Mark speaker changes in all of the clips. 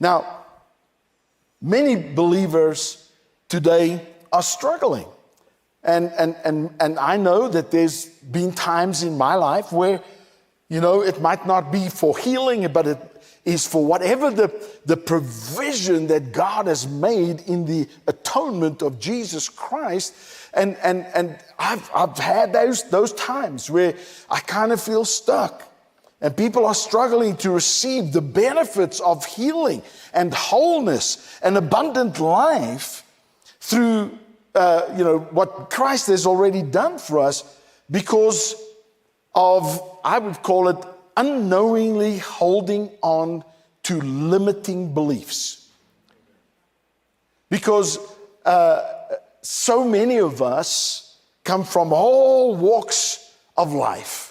Speaker 1: Now, many believers today are struggling. And I know that there's been times in my life where, it might not be for healing, but it is for whatever the provision that God has made in the atonement of Jesus Christ. And I've had those times where I kind of feel stuck. And people are struggling to receive the benefits of healing and wholeness and abundant life through, what Christ has already done for us because of, I would call it, unknowingly holding on to limiting beliefs. Because so many of us come from all walks of life.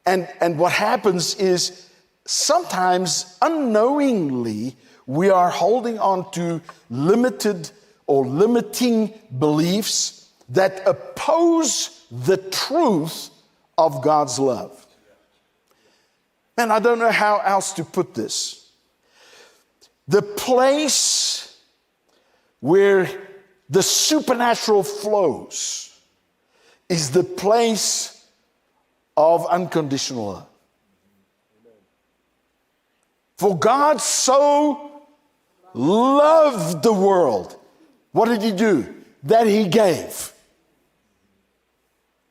Speaker 1: And what happens is sometimes unknowingly we are holding on to limited or limiting beliefs that oppose the truth of God's love. And I don't know how else to put this. The place where the supernatural flows is the place of unconditional love. For God so loved the world. What did he do? That he gave.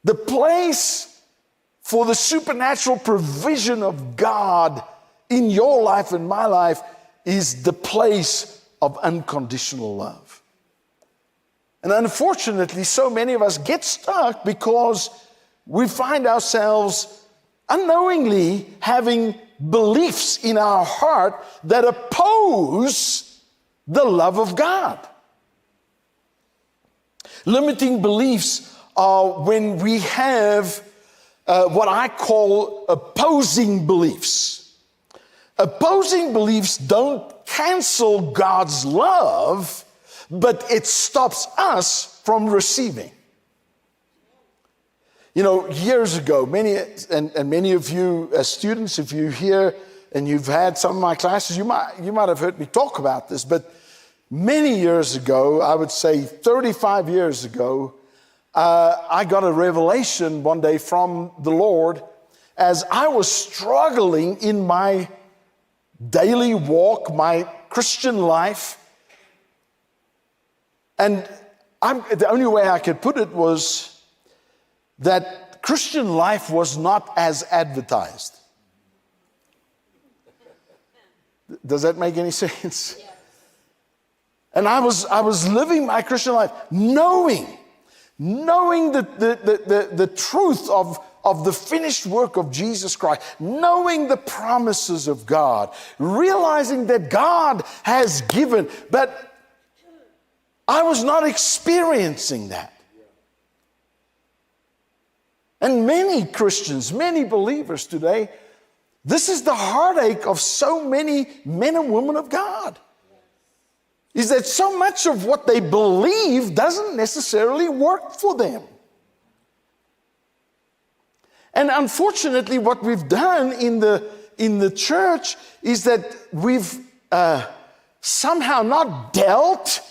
Speaker 1: The place for the supernatural provision of God in your life and my life is the place of unconditional love. And unfortunately, so many of us get stuck because we find ourselves unknowingly having beliefs in our heart that oppose the love of God. Limiting beliefs are when we have what I call opposing beliefs. Opposing beliefs don't cancel God's love, but it stops us from receiving. Years ago, many of you as students, if you're here and you've had some of my classes, you might have heard me talk about this, but many years ago, I would say 35 years ago, I got a revelation one day from the Lord as I was struggling in my daily walk, my Christian life. And the only way I could put it was that Christian life was not as advertised. Does that make any sense? Yeah. And I was living my Christian life knowing the truth of the finished work of Jesus Christ, knowing the promises of God, realizing that God has given, but I was not experiencing that. And many Christians, many believers today, this is the heartache of so many men and women of God. Is that so much of what they believe doesn't necessarily work for them. And unfortunately, what we've done in the church is that we've somehow not dealt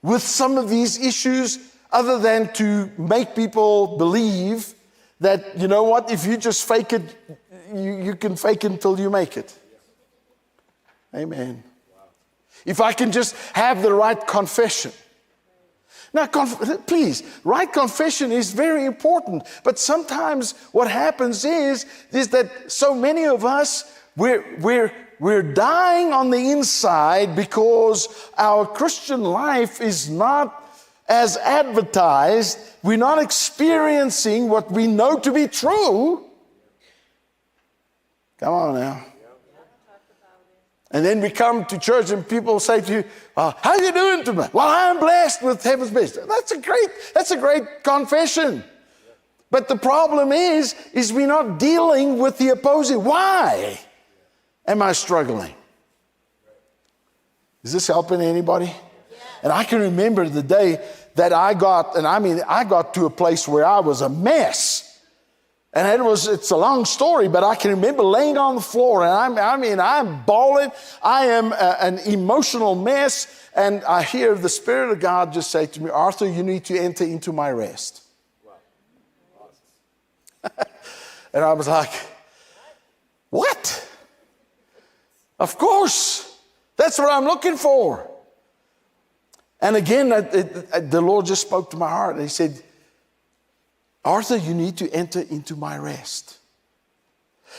Speaker 1: with some of these issues other than to make people believe that, if you just fake it, you can fake it until you make it. Amen. If I can just have the right confession. Now, please, right confession is very important. But sometimes what happens is that so many of us, we're dying on the inside because our Christian life is not as advertised. We're not experiencing what we know to be true. Come on now. And then we come to church and people say to you, how are you doing tonight? Well, I'm blessed with heaven's best. That's a great confession. But the problem is we're not dealing with the opposing. Why am I struggling? Is this helping anybody? And I can remember the day that I got to a place where I was a mess. And it's a long story, but I can remember laying on the floor, and I'm bawling. I am an emotional mess. And I hear the Spirit of God just say to me, Arthur, you need to enter into my rest. Wow. And I was like, what? Of course. That's what I'm looking for. And again, the Lord just spoke to my heart. And he said, Arthur, you need to enter into my rest.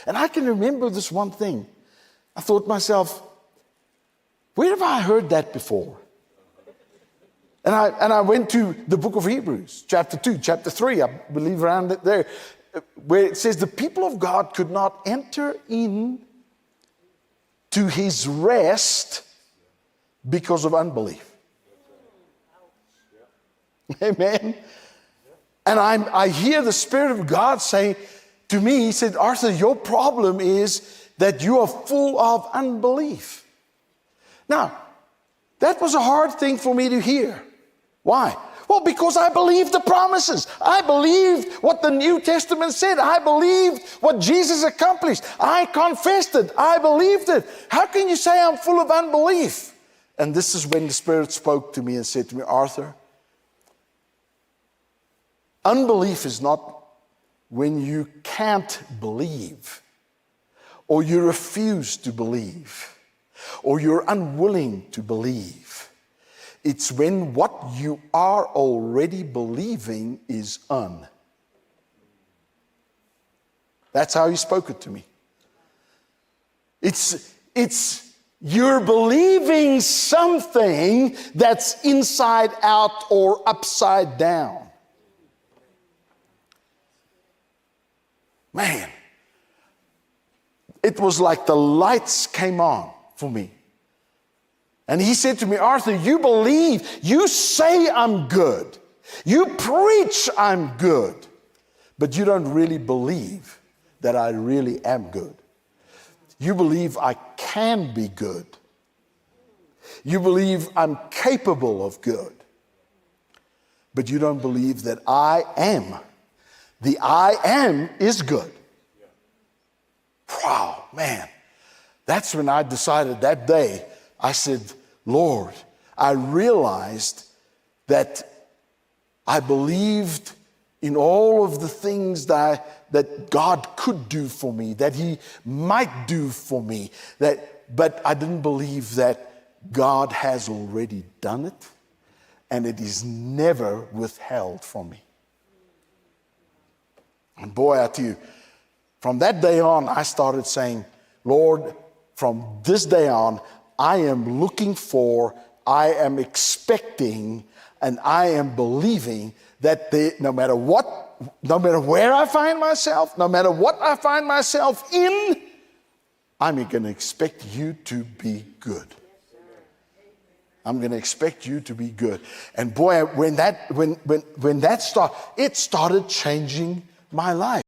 Speaker 1: And I can remember this one thing. I thought to myself, where have I heard that before? And I went to the book of Hebrews, chapter 2, chapter 3, I believe around it there, where it says the people of God could not enter in to his rest because of unbelief. Amen. And I hear the Spirit of God saying to me, he said, Arthur, your problem is that you are full of unbelief. Now, that was a hard thing for me to hear. Why? Well, because I believed the promises. I believed what the New Testament said. I believed what Jesus accomplished. I confessed it. I believed it. How can you say I'm full of unbelief? And this is when the Spirit spoke to me and said to me, Arthur, unbelief is not when you can't believe, or you refuse to believe, or you're unwilling to believe. It's when what you are already believing is un. That's how he spoke it to me. It's you're believing something that's inside out or upside down. Man, it was like the lights came on for me. And he said to me, Arthur, you believe, you say I'm good. You preach I'm good. But you don't really believe that I really am good. You believe I can be good. You believe I'm capable of good. But you don't believe that I am. The I am is good. Wow, man. That's when I decided that day, I said, Lord, I realized that I believed in all of the things that God could do for me, that he might do for me, but I didn't believe that God has already done it, and it is never withheld from me. And boy, I tell you, from that day on, I started saying, Lord, from this day on, I am looking for, I am expecting, and I am believing that no matter where I find myself, no matter what I find myself in, I'm going to expect you to be good. I'm going to expect you to be good. And boy, when that started, it started changing my life.